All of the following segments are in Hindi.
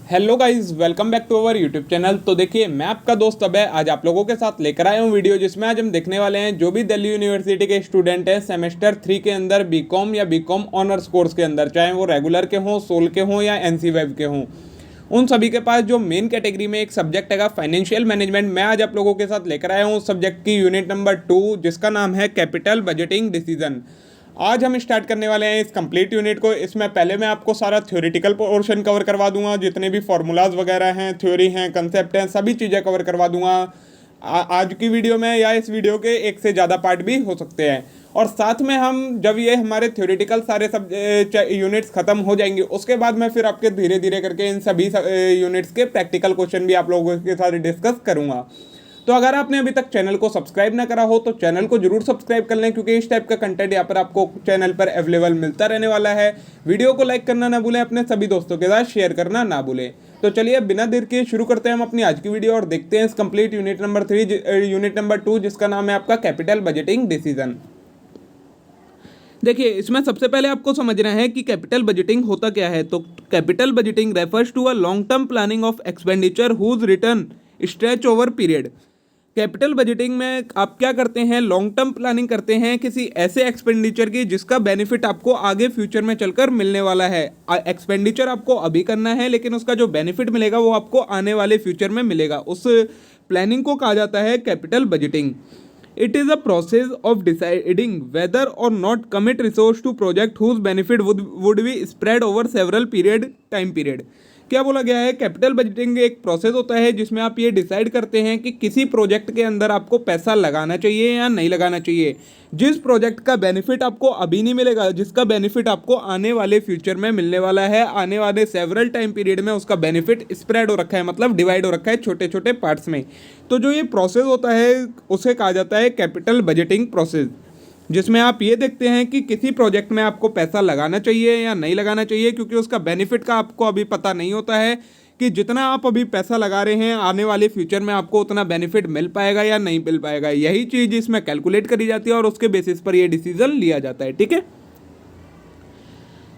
Hello guys, welcome back to our YouTube channel. तो देखिए, मैं आपका दोस्त अभय आज आप लोगों के साथ लेकर आया हूँ वीडियो, जिसमें आज हम देखने वाले हैं जो भी दिल्ली यूनिवर्सिटी के स्टूडेंट हैं सेमेस्टर 3 के अंदर बीकॉम या बीकॉम ऑनर्स कोर्स के अंदर, चाहे वो रेगुलर के हों, सोल के हों या एनसी वेब के हों, उन सभी के पास जो मेन कैटेगरी में एक सब्जेक्ट है फाइनेंशियल मैनेजमेंट, मैं आज आप लोगों के साथ लेकर आया हूँ उस सब्जेक्ट की यूनिट नंबर 2, जिसका नाम है कैपिटल बजटिंग डिसीजन। आज हम स्टार्ट करने वाले हैं इस कंप्लीट यूनिट को। इसमें पहले मैं आपको सारा थ्योरेटिकल पोर्शन कवर करवा दूंगा, जितने भी फार्मूलाज वगैरह हैं, थ्योरी हैं, कंसेप्ट हैं, सभी चीज़ें कवर करवा दूंगा आज की वीडियो में, या इस वीडियो के एक से ज़्यादा पार्ट भी हो सकते हैं। और साथ में हम जब ये हमारे थ्योरेटिकल सारे सब यूनिट्स खत्म हो जाएंगे, उसके बाद मैं फिर आपके धीरे धीरे करके इन सभी यूनिट्स के प्रैक्टिकल क्वेश्चन भी आप लोगों के साथ डिस्कस करूँगा। तो अगर आपने अभी तक चैनल को सब्सक्राइब ना करा हो तो चैनल को जरूर सब्सक्राइब कर लें, क्योंकि इस टाइप का कंटेंट यहाँ पर आपको चैनल पर अवेलेबल मिलता रहने वाला है। वीडियो को लाइक करना ना भूलें, अपने सभी दोस्तों के साथ शेयर करना ना भूलें। तो चलिए बिना देर के शुरू करते हैं हम अपनी आज की वीडियो और देखते हैं इस complete unit number 3 unit number 2, जिसका नाम है आपका कैपिटल बजटिंग डिसीजन। देखिए, इसमें सबसे पहले आपको समझना है कि कैपिटल बजटिंग होता क्या है। तो capital budgeting refers to a long term planning of expenditure whose return stretch over period. Capital budgeting में आप क्या करते हैं, लॉन्ग टर्म प्लानिंग करते हैं किसी ऐसे एक्सपेंडिचर की जिसका बेनिफिट आपको आगे फ्यूचर में चलकर मिलने वाला है। एक्सपेंडिचर आपको अभी करना है, लेकिन उसका जो बेनिफिट मिलेगा वो आपको आने वाले फ्यूचर में मिलेगा। उस प्लानिंग को कहा जाता है capital budgeting. It is a process of deciding whether or not commit resource to project whose benefit would be spread over several time period. क्या बोला गया है, कैपिटल बजटिंग एक प्रोसेस होता है जिसमें आप ये डिसाइड करते हैं कि किसी प्रोजेक्ट के अंदर आपको पैसा लगाना चाहिए या नहीं लगाना चाहिए, जिस प्रोजेक्ट का बेनिफिट आपको अभी नहीं मिलेगा, जिसका बेनिफिट आपको आने वाले फ्यूचर में मिलने वाला है, आने वाले सेवरल टाइम पीरियड में उसका बेनिफिट स्प्रेड हो रखा है, मतलब डिवाइड हो रखा है छोटे छोटे पार्ट्स में। तो जो ये प्रोसेस होता है उसे कहा जाता है कैपिटल बजटिंग प्रोसेस, जिसमें आप ये देखते हैं कि किसी प्रोजेक्ट में आपको पैसा लगाना चाहिए या नहीं लगाना चाहिए, क्योंकि उसका बेनिफिट का आपको अभी पता नहीं होता है कि जितना आप अभी पैसा लगा रहे हैं आने वाले फ्यूचर में आपको उतना बेनिफिट मिल पाएगा या नहीं मिल पाएगा। यही चीज़ इसमें कैलकुलेट करी जाती है और उसके बेसिस पर यह डिसीजन लिया जाता है। ठीक है,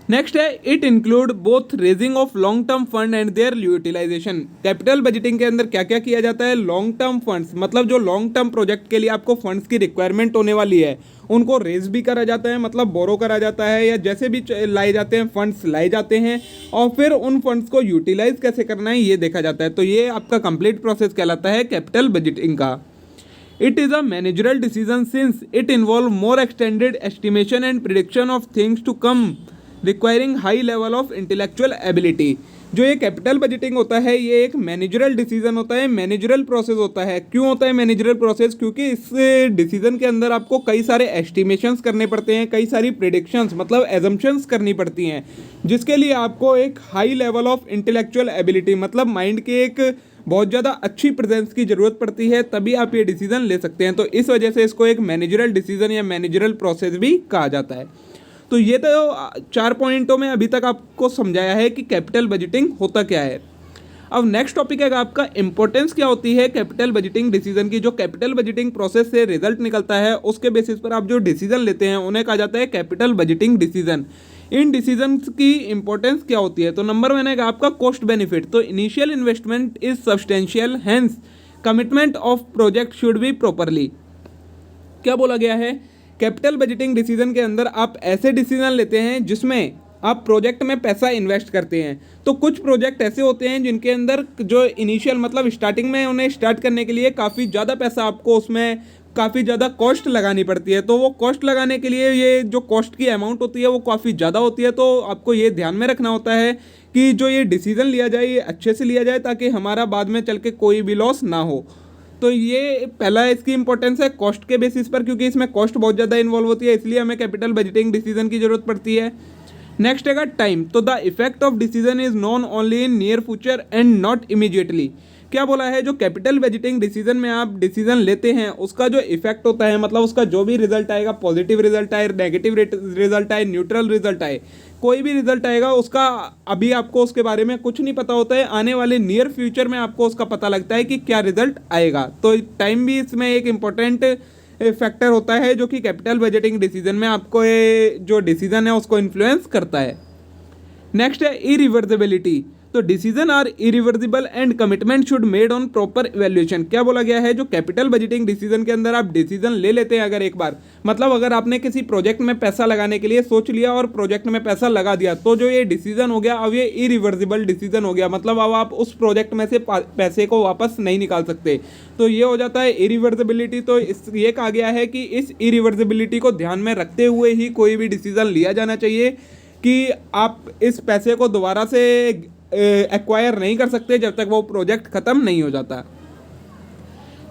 नेक्स्ट है it include both raising of long term fund and their utilisation. Capital budgeting के अंदर क्या क्या किया जाता है, लॉन्ग टर्म फंड्स, मतलब जो लॉन्ग टर्म प्रोजेक्ट के लिए आपको फंड्स की रिक्वायरमेंट होने वाली है उनको रेज भी करा जाता है, मतलब बोरो करा जाता है, या जैसे भी लाए जाते हैं फंड्स लाए जाते हैं, और फिर उन फंड्स को यूटिलाइज कैसे करना है ये देखा जाता है। तो ये आपका कंप्लीट प्रोसेस कहलाता है कैपिटल बजटिंग का। It is a managerial decision since it involve more extended estimation and prediction of things to come requiring high level of intellectual ability. जो ये कैपिटल बजटिंग होता है ये एक मैनेजरल डिसीजन होता है, मैनेजरल प्रोसेस होता है। क्यों होता है मैनेजरल प्रोसेस, क्योंकि इस डिसीजन के अंदर आपको कई सारे एस्टिमेशंस करने पड़ते हैं, कई सारी प्रिडिक्शंस मतलब एजम्पशंस करनी पड़ती हैं, जिसके लिए आपको एक high level of intellectual ability मतलब माइंड के एक बहुत ज़्यादा अच्छी प्रेजेंस की ज़रूरत पड़ती है, तभी आप ये डिसीजन ले सकते हैं। तो इस वजह से इसको एक मैनेजरल डिसीजन या मैनेजरल प्रोसेस भी कहा जाता है। तो ये तो 4 पॉइंटों में अभी तक आपको समझाया है कि कैपिटल बजटिंग होता क्या है। अब नेक्स्ट टॉपिक है आपका इंपॉर्टेंस क्या होती है कैपिटल बजटिंग डिसीजन की। जो कैपिटल बजटिंग प्रोसेस से रिजल्ट निकलता है उसके बेसिस पर आप जो डिसीजन लेते हैं उन्हें कहा जाता है capital budgeting decision. In decision की इंपॉर्टेंस क्या होती है, तो नंबर 1 है आपका कॉस्ट बेनिफिट। तो initial investment is substantial, hence commitment of project should be properly. क्या बोला गया है, कैपिटल बजटिंग डिसीजन के अंदर आप ऐसे डिसीजन लेते हैं जिसमें आप प्रोजेक्ट में पैसा इन्वेस्ट करते हैं। तो कुछ प्रोजेक्ट ऐसे होते हैं जिनके अंदर जो इनिशियल मतलब स्टार्टिंग में उन्हें स्टार्ट करने के लिए काफ़ी ज़्यादा पैसा आपको उसमें काफ़ी ज़्यादा कॉस्ट लगानी पड़ती है। तो वो कॉस्ट लगाने के लिए ये जो कॉस्ट की अमाउंट होती है वो काफ़ी ज़्यादा होती है। तो आपको ये ध्यान में रखना होता है कि जो ये डिसीज़न लिया जाए ये अच्छे से लिया जाए, ताकि हमारा बाद में चल के कोई भी लॉस ना हो। तो ये पहला इसकी इंपॉर्टेंस है कॉस्ट के बेसिस पर, क्योंकि इसमें कॉस्ट बहुत ज़्यादा इन्वॉल्व होती है, इसलिए हमें कैपिटल बजटिंग डिसीजन की जरूरत पड़ती है। नेक्स्ट है टाइम। तो the effect of decision is non only in near future and not immediately. क्या बोला है, जो कैपिटल बजटिंग डिसीजन में आप डिसीजन लेते हैं उसका जो इफेक्ट होता है, मतलब उसका जो भी रिजल्ट आएगा, पॉजिटिव रिजल्ट आए, नेगेटिव रिजल्ट आए, न्यूट्रल रिजल्ट आए, कोई भी रिजल्ट आएगा उसका अभी आपको उसके बारे में कुछ नहीं पता होता है। आने वाले नियर फ्यूचर में आपको उसका पता लगता है कि क्या रिजल्ट आएगा। तो टाइम भी इसमें एक इम्पोर्टेंट फैक्टर होता है जो कि कैपिटल बजटिंग डिसीजन में आपको जो डिसीजन है उसको इन्फ्लुएंस करता है। नेक्स्ट है इरिवर्सिबिलिटी। तो decision are irreversible and commitment should made on proper evaluation. क्या बोला गया है, जो कैपिटल बजटिंग डिसीजन के अंदर आप डिसीजन ले लेते हैं अगर एक बार, मतलब अगर आपने किसी प्रोजेक्ट में पैसा लगाने के लिए सोच लिया और प्रोजेक्ट में पैसा लगा दिया, तो जो ये डिसीजन हो गया अब ये इरिवर्सिबल डिसीजन हो गया, मतलब अब आप उस प्रोजेक्ट में से पैसे को वापस नहीं निकाल सकते, तो ये हो जाता है इरिवर्सिबिलिटी। तो ये कहा गया है कि इस इरिवर्सिबिलिटी को ध्यान में रखते हुए ही कोई भी डिसीजन लिया जाना चाहिए कि आप इस पैसे को दोबारा से एक्वायर नहीं कर सकते जब तक वो प्रोजेक्ट खत्म नहीं हो जाता।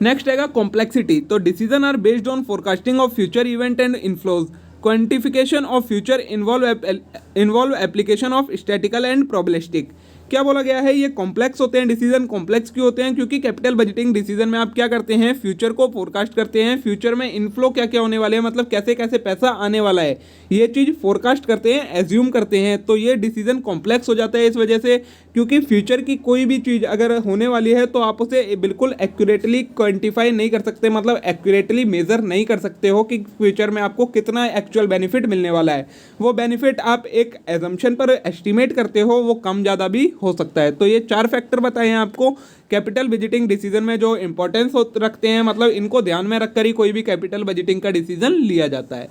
नेक्स्ट रहेगा कॉम्प्लेक्सिटी। तो decision are based on forecasting of future event and inflows, quantification of future involve application of statical and probabilistic. क्या बोला गया है, ये कॉम्प्लेक्स होते हैं डिसीजन। कॉम्प्लेक्स क्यों होते हैं, क्योंकि कैपिटल बजटिंग डिसीजन में आप क्या करते हैं, फ्यूचर को फोरकास्ट करते हैं, फ्यूचर में इनफ्लो क्या क्या होने वाले हैं, मतलब कैसे कैसे पैसा आने वाला है, ये चीज़ फोरकास्ट करते हैं, एज्यूम करते हैं। तो ये डिसीजन कॉम्प्लेक्स हो जाता है इस वजह से, क्योंकि फ्यूचर की कोई भी चीज़ अगर होने वाली है तो आप उसे बिल्कुल एक्यूरेटली क्वान्टिफाई नहीं कर सकते, मतलब एक्यूरेटली मेजर नहीं कर सकते हो कि फ्यूचर में आपको कितना एक्चुअल बेनिफिट मिलने वाला है। वो बेनिफिट आप एक एजम्पशन पर एस्टिमेट करते हो, वो कम ज़्यादा भी हो सकता है। तो ये 4 फैक्टर बताए हैं आपको कैपिटल बजटिंग डिसीजन में जो इंपॉर्टेंस रखते हैं, मतलब इनको ध्यान में रखकर ही कोई भी कैपिटल बजटिंग का डिसीजन लिया जाता है।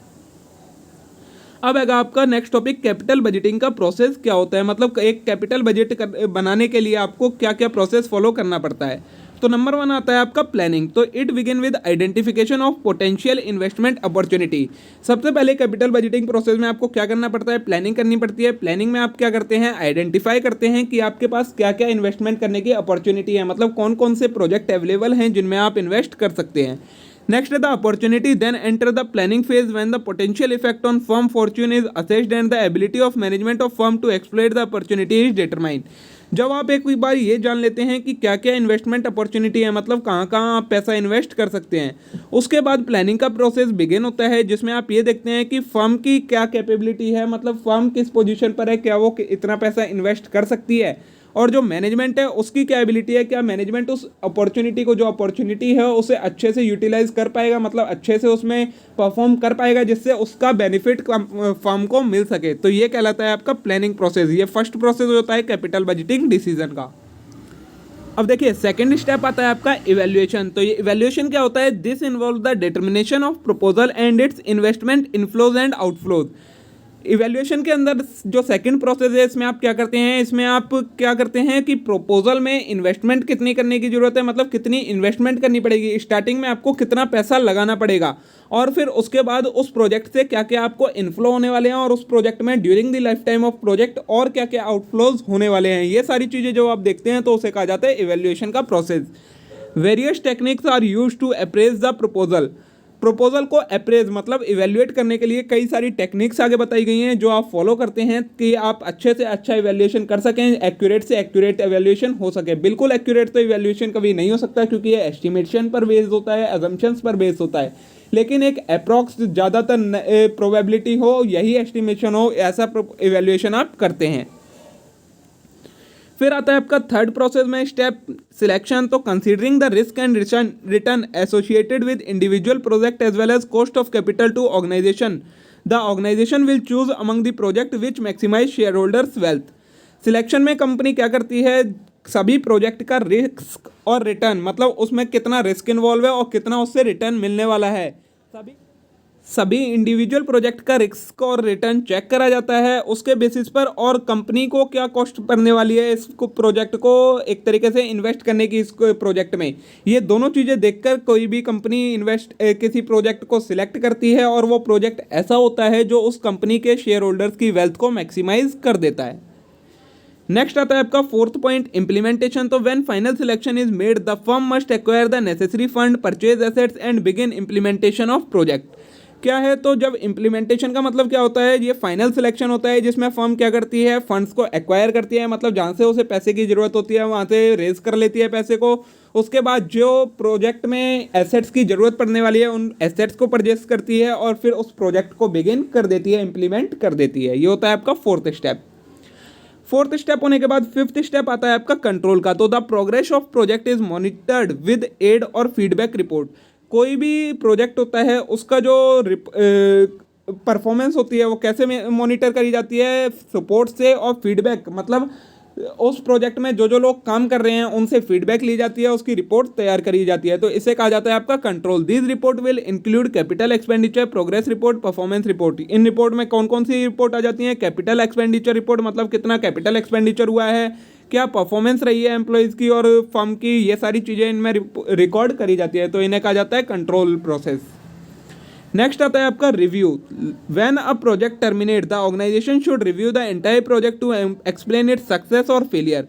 अब आएगा आपका नेक्स्ट टॉपिक, कैपिटल बजटिंग का प्रोसेस क्या होता है, मतलब एक कैपिटल बजट बनाने के लिए आपको क्या क्या प्रोसेस फॉलो करना पड़ता है। तो नंबर 1 आता है आपका प्लानिंग। तो it begin with identification of potential investment opportunity. सबसे पहले कैपिटल बजटिंग प्रोसेस में आपको क्या करना पड़ता है, प्लानिंग करनी पड़ती है। प्लानिंग में आप क्या करते हैं, आइडेंटिफाई करते हैं कि आपके पास क्या क्या इन्वेस्टमेंट करने की अपॉर्चुनिटी है, मतलब कौन कौन से प्रोजेक्ट अवेलेबल हैं जिनमें आप इन्वेस्ट कर सकते हैं। Next is the opportunity, then enter the planning phase when the potential effect on firm fortune is assessed and the ability of management of firm to exploit the opportunity is determined। जब आप एक बार ये जान लेते हैं कि क्या क्या इन्वेस्टमेंट अपॉर्चुनिटी है, मतलब कहाँ कहाँ आप पैसा इन्वेस्ट कर सकते हैं, उसके बाद प्लानिंग का प्रोसेस बिगिन होता है, जिसमें आप ये देखते हैं कि फर्म की क्या कैपेबिलिटी है, मतलब फर्म किस पोजीशन पर है, क्या वो इतना पैसा इन्वेस्ट कर सकती है, और जो मैनेजमेंट है उसकी क्या एबिलिटी है, क्या मैनेजमेंट उस अपॉर्चुनिटी को, जो अपॉर्चुनिटी है उसे अच्छे से यूटिलाइज कर पाएगा, मतलब अच्छे से उसमें परफॉर्म कर पाएगा जिससे उसका बेनिफिट फर्म को मिल सके। तो ये कहलाता है आपका प्लानिंग प्रोसेस। ये फर्स्ट प्रोसेस होता है कैपिटल बजटिंग डिसीजन का। अब देखिए सेकंड स्टेप आता है आपका इवैल्यूएशन। तो ये इवैल्यूएशन क्या होता है, this involve the determination of proposal and it's investment inflows and outflows. Evaluation के अंदर जो सेकंड प्रोसेस है, इसमें आप क्या करते हैं, इसमें आप क्या करते हैं कि प्रपोजल में इन्वेस्टमेंट कितनी करने की जरूरत है, मतलब कितनी इन्वेस्टमेंट करनी पड़ेगी, स्टार्टिंग में आपको कितना पैसा लगाना पड़ेगा, और फिर उसके बाद उस प्रोजेक्ट से क्या क्या आपको इनफ्लो होने वाले हैं, और उस प्रोजेक्ट में during the life time of project और क्या क्या आउटफ्लोज होने वाले हैं। ये सारी चीज़ें जो आप देखते हैं तो उसे कहा जाता है इवैल्यूएशन का process. Various techniques are use to appraise the proposal. Proposal को अप्रेज मतलब इवैल्यूएट करने के लिए कई सारी टेक्निक्स आगे बताई गई हैं जो आप फॉलो करते हैं कि आप अच्छे से अच्छा इवैल्यूएशन कर सकें, एक्यूरेट से एक्यूरेट इवैल्यूएशन हो सके। बिल्कुल एक्यूरेट तो इवैल्यूएशन कभी नहीं हो सकता, क्योंकि ये एस्टिमेशन पर बेस्ड होता है, अजम्पशंस पर बेस्ड होता है, लेकिन एक अप्रॉक्स ज़्यादातर प्रोबेबिलिटी हो, यही एस्टिमेशन हो, ऐसा इवैल्यूएशन आप करते हैं। फिर आता है आपका थर्ड प्रोसेस में स्टेप सिलेक्शन। तो considering the risk and return associated with individual project as well as cost of capital to organisation, the organisation will choose among the project which maximise shareholders wealth. Selection में कंपनी क्या करती है, सभी प्रोजेक्ट का रिस्क और रिटर्न, मतलब उसमें कितना रिस्क इन्वॉल्व है और कितना उससे रिटर्न मिलने वाला है, सभी इंडिविजुअल प्रोजेक्ट का रिस्क और रिटर्न चेक करा जाता है उसके बेसिस पर, और कंपनी को क्या कॉस्ट पड़ने वाली है इसको प्रोजेक्ट को एक तरीके से इन्वेस्ट करने की इस प्रोजेक्ट में। ये दोनों चीज़ें देखकर कोई भी कंपनी किसी प्रोजेक्ट को सिलेक्ट करती है, और वो प्रोजेक्ट ऐसा होता है जो उस कंपनी के शेयर होल्डर्स की वेल्थ को मैक्सिमाइज कर देता है। नेक्स्ट आता है आपका फोर्थ पॉइंट, इम्प्लीमेंटेशन। तो when final selection is made the firm must acquire the necessary fund, purchase assets and begin implementation of project. क्या है, तो जब इम्प्लीमेंटेशन का मतलब क्या होता है, ये फाइनल सिलेक्शन होता है जिसमें फर्म क्या करती है, फंड्स को एक्वायर करती है, मतलब जहाँ से उसे पैसे की ज़रूरत होती है वहाँ से रेज कर लेती है पैसे को। उसके बाद जो प्रोजेक्ट में एसेट्स की ज़रूरत पड़ने वाली है उन एसेट्स को परचेस करती है, और फिर उस प्रोजेक्ट को बिगिन कर देती है, इम्प्लीमेंट कर देती है। ये होता है आपका फोर्थ स्टेप। फोर्थ स्टेप होने के बाद फिफ्थ स्टेप आता है आपका कंट्रोल का। तो the progress of project is monitored with aid और फीडबैक रिपोर्ट। कोई भी प्रोजेक्ट होता है उसका जो परफॉर्मेंस होती है वो कैसे मॉनिटर करी जाती है, सपोर्ट से और फीडबैक, मतलब उस प्रोजेक्ट में जो जो लोग काम कर रहे हैं उनसे फीडबैक ली जाती है, उसकी रिपोर्ट तैयार करी जाती है, तो इसे कहा जाता है आपका control. This report will include capital expenditure, progress report, performance report. In report में कौन कौन सी रिपोर्ट आ जाती है? कैपिटल एक्सपेंडिचर रिपोर्ट, मतलब कितना कैपिटल एक्सपेंडिचर हुआ है, क्या परफॉर्मेंस रही है एम्प्लॉयज़ की और फर्म की, ये सारी चीज़ें इनमें रिकॉर्ड करी जाती है, तो इन्हें कहा जाता है कंट्रोल प्रोसेस। नेक्स्ट आता है आपका review. When a project terminate the organisation should review the entire project to explain its success और फेलियर।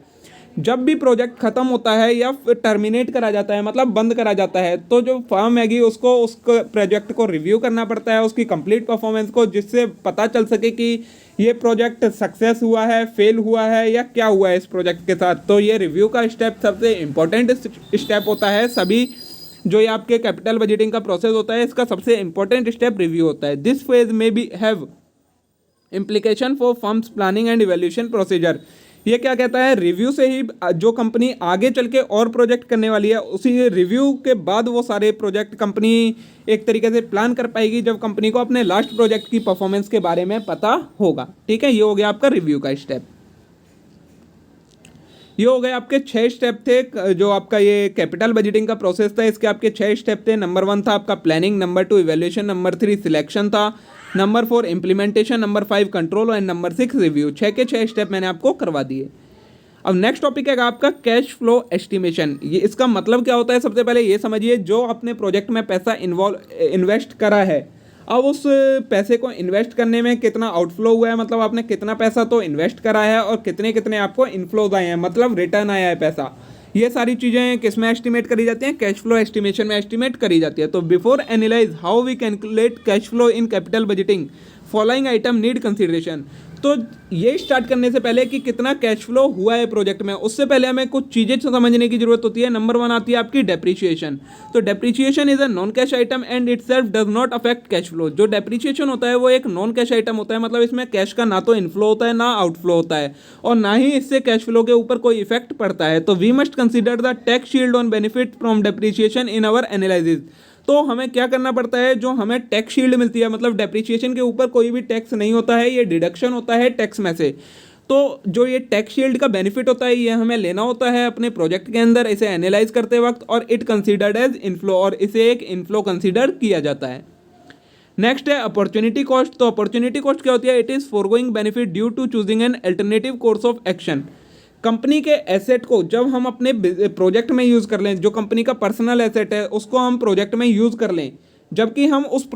जब भी प्रोजेक्ट खत्म होता है या टर्मिनेट करा जाता है, मतलब बंद करा जाता है, तो जो फर्म हैगी उसको उस प्रोजेक्ट को रिव्यू करना पड़ता है, उसकी कंप्लीट परफॉर्मेंस को, जिससे पता चल सके कि ये प्रोजेक्ट सक्सेस हुआ है, फेल हुआ है या क्या हुआ है इस प्रोजेक्ट के साथ। तो ये रिव्यू का स्टेप सबसे इम्पोर्टेंट स्टेप होता है। सभी जो ये आपके कैपिटल बजटिंग का प्रोसेस होता है, इसका सबसे इंपॉर्टेंट स्टेप रिव्यू होता है। दिस फेज में we have implication for firms planning and evaluation procedure. ये क्या कहता है? रिव्यू से ही जो कंपनी आगे चल के और प्रोजेक्ट करने वाली है, उसी रिव्यू के बाद वो सारे प्रोजेक्ट कंपनी एक तरीके से प्लान कर पाएगी, जब कंपनी को अपने लास्ट प्रोजेक्ट की परफॉर्मेंस के बारे में पता होगा। ठीक है, ये हो गया आपका रिव्यू का स्टेप। ये हो गए आपके 6 स्टेप थे जो आपका ये कैपिटल बजटिंग का प्रोसेस था, इसके आपके 6 स्टेप थे। नंबर 1 था आपका planning, number 2 evaluation, number 3 selection था, number 4 implementation, number 5 control and number 6 review. 6 के 6 स्टेप मैंने आपको करवा दिए। अब नेक्स्ट टॉपिक है आपका कैश फ्लो एस्टिमेशन। ये इसका मतलब क्या होता है? सबसे पहले ये समझिए, जो अपने प्रोजेक्ट में पैसा इन्वेस्ट करा है, अब उस पैसे को इन्वेस्ट करने में कितना आउटफ्लो हुआ है, मतलब आपने कितना पैसा तो इन्वेस्ट करा है और कितने कितने आपको इनफ्लोज आए हैं, मतलब रिटर्न आया है पैसा। ये सारी चीज़ें किस में एस्टिमेट करी जाती हैं? कैश फ्लो एस्टिमेशन में एस्टिमेट करी जाती है। तो before analyse how we calculate cash flow in capital budgeting, following item need consideration. तो ये स्टार्ट करने से पहले कि कितना कैश फ्लो हुआ है प्रोजेक्ट में, उससे पहले हमें कुछ चीज़ें समझने की जरूरत होती है। नंबर 1 आती है आपकी डेप्रीशिएशन। तो depreciation is a non cash item and itself does not affect cash flow. जो डेप्रीशिएशन होता है वो एक नॉन कैश आइटम होता है, मतलब इसमें कैश का ना तो इनफ्लो होता है ना आउटफ्लो होता है, और ना ही इससे कैश फ्लो के ऊपर कोई इफेक्ट पड़ता है। तो we must consider the tax shield on benefit from depreciation in our analysis. तो हमें क्या करना पड़ता है? जो हमें टैक्स शील्ड मिलती है, मतलब डेप्रीशिएशन के ऊपर कोई भी टैक्स नहीं होता है, ये डिडक्शन होता है टैक्स में से। तो जो ये टैक्स शील्ड का बेनिफिट होता है, ये हमें लेना होता है अपने प्रोजेक्ट के अंदर, इसे एनालाइज करते वक्त, और इट कंसीडर्ड एज इनफ्लो, और इसे एक इनफ्लो कंसीडर किया जाता है। नेक्स्ट है अपॉर्चुनिटी कॉस्ट। तो अपॉर्चुनिटी कॉस्ट क्या होती है? It is foregoing benefit due to choosing an alternative course of action. Company के एसेट को जब हम अपने प्रोजेक्ट में यूज़ कर लें, जो कंपनी का पर्सनल एसेट है उसको हम प्रोजेक्ट में यूज़ कर लें, जबकि हम उस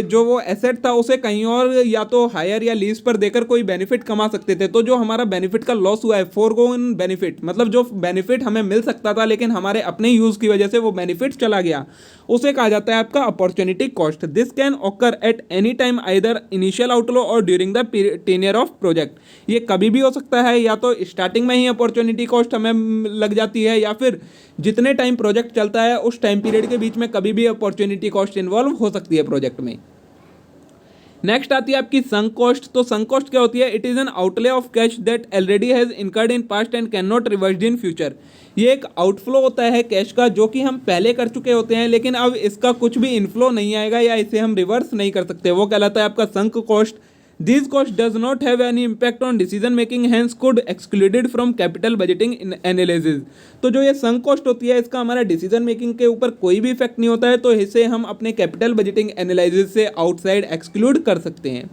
जो वो एसेट था उसे कहीं और या तो हायर या लीज पर देकर कोई बेनिफिट कमा सकते थे। तो जो हमारा बेनिफिट का लॉस हुआ है, फोरगोन बेनिफिट, मतलब जो बेनिफिट हमें मिल सकता था लेकिन हमारे अपने यूज़ की वजह से वो बेनिफिट चला गया, उसे कहा जाता है आपका opportunity cost. This can occur at any time either initial outflow or during the tenure of project. ये कभी भी हो सकता है, या तो स्टार्टिंग में ही अपॉर्चुनिटी कॉस्ट हमें लग जाती है, या फिर जितने टाइम प्रोजेक्ट चलता है उस टाइम पीरियड के बीच में कभी भी अपॉर्चुनिटी कॉस्ट इन्वॉल्व हो सकती है प्रोजेक्ट में। नेक्स्ट आती है आपकी संक कॉस्ट। तो संक कॉस्ट क्या होती है? It is an outlay of cash that already has incurred in past and can not reversed in future. ये एक आउटफ्लो होता है कैश का, जो कि हम पहले कर चुके होते हैं, लेकिन अब इसका कुछ भी इनफ्लो नहीं आएगा या इसे हम रिवर्स नहीं कर सकते, वो कहलाता है आपका sunk cost. These costs does not have any impact on decision making, hence could excluded from capital budgeting analysis। तो जो ये संक कॉस्ट होती है, इसका हमारा डिसीजन मेकिंग के ऊपर कोई भी इफेक्ट नहीं होता है, तो इसे हम अपने कैपिटल बजटिंग एनालिसिस से आउटसाइड एक्सक्लूड कर सकते हैं।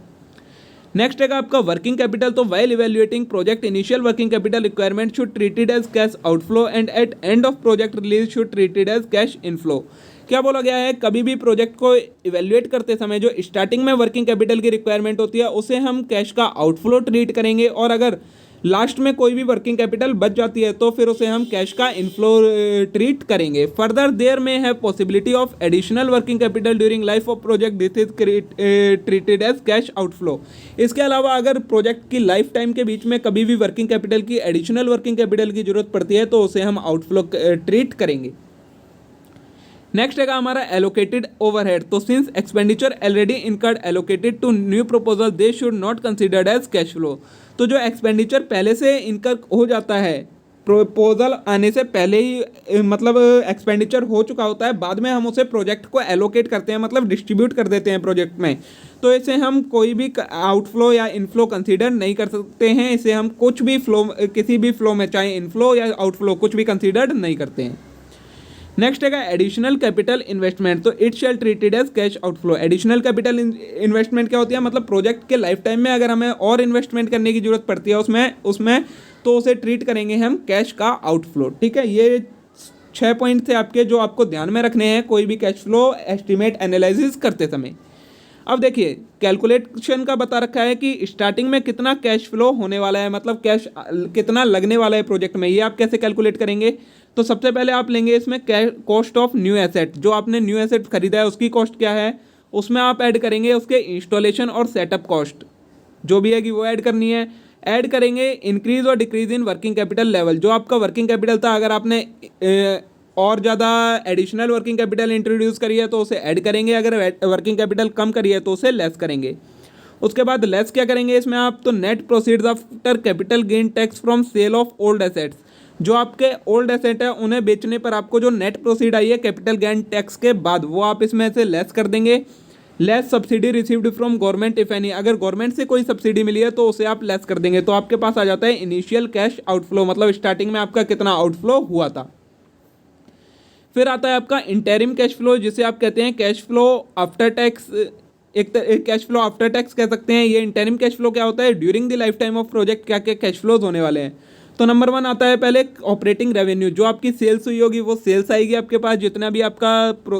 नेक्स्ट है आपका वर्किंग कैपिटल। तो while evaluating project initial working capital requirement should treated as cash outflow and at end of project release should treated as cash inflow. क्या बोला गया है? कभी भी प्रोजेक्ट को इवेल्युएट करते समय जो स्टार्टिंग में वर्किंग कैपिटल की रिक्वायरमेंट होती है उसे हम कैश का आउटफ्लो ट्रीट करेंगे, और अगर लास्ट में कोई भी वर्किंग कैपिटल बच जाती है तो फिर उसे हम कैश का इनफ्लो ट्रीट करेंगे। फर्दर देयर में है possibility of additional working capital during life of project, this is treated as cash outflow. इसके अलावा अगर प्रोजेक्ट की लाइफ टाइम के बीच में कभी भी वर्किंग कैपिटल की एडिशनल वर्किंग कैपिटल की जरूरत पड़ती है तो उसे हम आउटफ्लो ट्रीट करेंगे। नेक्स्ट है हमारा एलोकेटेड ओवरहेड। तो since expenditure already incurred allocated to new proposal, they should not considered as cash flow. तो जो एक्सपेंडिचर पहले से इनकर हो जाता है प्रपोजल आने से पहले ही मतलब एक्सपेंडिचर हो चुका होता है, बाद में हम उसे प्रोजेक्ट को एलोकेट करते हैं, मतलब डिस्ट्रीब्यूट कर देते हैं प्रोजेक्ट में, तो इसे हम कोई भी आउटफ्लो या इनफ्लो कंसीडर नहीं कर सकते हैं। इसे हम कुछ भी फ्लो, किसी भी फ्लो में, चाहे इनफ्लो या आउटफ्लो, कुछ भी कंसीडर नहीं करते हैं। नेक्स्ट है एडिशनल कैपिटल इन्वेस्टमेंट, तो it shall treated as cash outflow. Additional capital investment क्या होती है, मतलब प्रोजेक्ट के लाइफ टाइम में अगर हमें और इन्वेस्टमेंट करने की जरूरत पड़ती है उसमें तो उसे ट्रीट करेंगे हम कैश का आउटफ्लो। ठीक है, ये 6 पॉइंट थे आपके जो आपको ध्यान में रखने हैं कोई भी कैश फ्लो एस्टिमेट एनालिसिस करते समय। अब देखिए कैलकुलेशन का बता रखा है कि स्टार्टिंग में कितना कैश फ्लो होने वाला है, मतलब कैश कितना लगने वाला है प्रोजेक्ट में, ये आप कैसे कैलकुलेट करेंगे। तो सबसे पहले आप लेंगे इसमें कॉस्ट ऑफ न्यू एसेट, जो आपने न्यू एसेट खरीदा है उसकी कॉस्ट क्या है, उसमें आप ऐड करेंगे उसके इंस्टॉलेशन और सेटअप कॉस्ट जो भी है कि वो ऐड करनी है। ऐड करेंगे इंक्रीज और decrease in working capital level, जो आपका वर्किंग कैपिटल था, अगर आपने और ज़्यादा एडिशनल वर्किंग कैपिटल इंट्रोड्यूस करी है तो उसे ऐड करेंगे, अगर वर्किंग कैपिटल कम करी है तो उसे लेस करेंगे। उसके बाद लेस क्या करेंगे इसमें आप, तो net proceeds after capital gain tax from sale of old assets, जो आपके ओल्ड एसेट है उन्हें बेचने पर आपको जो नेट प्रोसीड आई है कैपिटल गेन टैक्स के बाद, वो आप इसमें से लेस कर देंगे। Less subsidy received from government if any, अगर गवर्नमेंट से कोई सब्सिडी मिली है तो उसे आप लेस कर देंगे, तो आपके पास आ जाता है इनिशियल कैश आउटफ्लो, मतलब स्टार्टिंग में आपका कितना आउटफ्लो हुआ था। फिर आता है आपका इंटरिम कैश फ्लो, जिसे आप कहते हैं कैश फ्लो आफ्टर टैक्स, एक कैश फ्लो आफ्टर टैक्स कह सकते हैं। ये इंटरिम कैश फ्लो क्या होता है, during the life time of project क्या क्या कैश फ्लोज होने वाले हैं। तो नंबर 1 आता है पहले ऑपरेटिंग रेवेन्यू, जो आपकी सेल्स हुई होगी वो सेल्स आएगी आपके पास, जितना भी आपका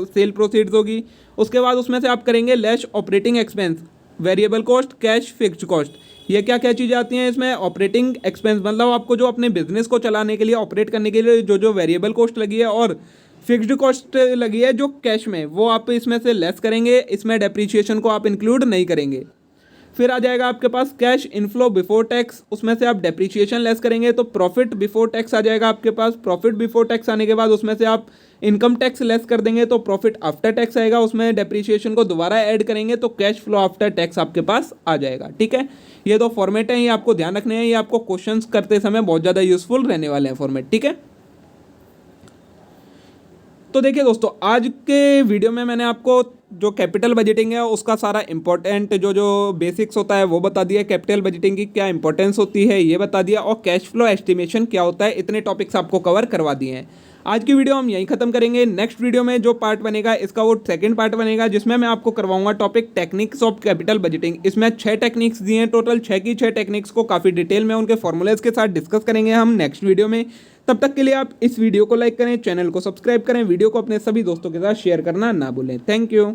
सेल प्रोसीड्स होगी। उसके बाद उसमें से आप करेंगे less operating expense, variable cost, cash, fixed cost. ये क्या क्या चीज़ें आती हैं इसमें, ऑपरेटिंग एक्सपेंस मतलब आपको जो अपने बिजनेस को चलाने के लिए, ऑपरेट करने के लिए जो जो वेरिएबल कॉस्ट लगी है और फिक्स्ड कॉस्ट लगी है जो कैश में, वो आप इसमें से लेस करेंगे। इसमें डेप्रीशिएशन को आप इंक्लूड नहीं करेंगे। फिर आ जाएगा आपके पास कैश इनफ्लो बिफोर टैक्स, उसमें से आप डेप्रीशिएशन लेस करेंगे तो प्रॉफिट बिफोर टैक्स आ जाएगा आपके पास। प्रॉफिट बिफोर टैक्स आने के बाद उसमें से आप इनकम टैक्स लेस कर देंगे तो प्रॉफिट आफ्टर टैक्स आएगा, उसमें डेप्रीशिएशन को दोबारा ऐड करेंगे तो कैश फ्लो आफ्टर टैक्स आपके पास आ जाएगा। ठीक है, ये 2 फॉर्मेट हैं, ये आपको ध्यान रखने हैं, ये आपको क्वेश्चंस करते समय बहुत ज़्यादा यूजफुल रहने वाले हैं फॉर्मेट। ठीक है, तो देखिए दोस्तों आज के वीडियो में मैंने आपको जो कैपिटल बजटिंग है उसका सारा इंपॉर्टेंट जो बेसिक्स होता है वो बता दिया, कैपिटल बजटिंग की क्या इंपॉर्टेंस होती है ये बता दिया, और कैश फ्लो एस्टिमेशन क्या होता है, इतने टॉपिक्स आपको कवर करवा दिए हैं। आज की वीडियो हम यहीं खत्म करेंगे। नेक्स्ट वीडियो में जो पार्ट बनेगा इसका वो सेकंड पार्ट बनेगा, जिसमें मैं आपको करवाऊंगा topic techniques of capital budgeting. इसमें 6 टेक्निक्स दिए हैं टोटल, 6 की 6 टेक्निक्स को काफ़ी डिटेल में उनके फॉर्मूलेज के साथ डिस्कस करेंगे हम नेक्स्ट वीडियो में। तब तक के लिए आप इस वीडियो को लाइक करें, चैनल को सब्सक्राइब करें, वीडियो को अपने सभी दोस्तों के साथ शेयर करना ना भूलें। Thank you.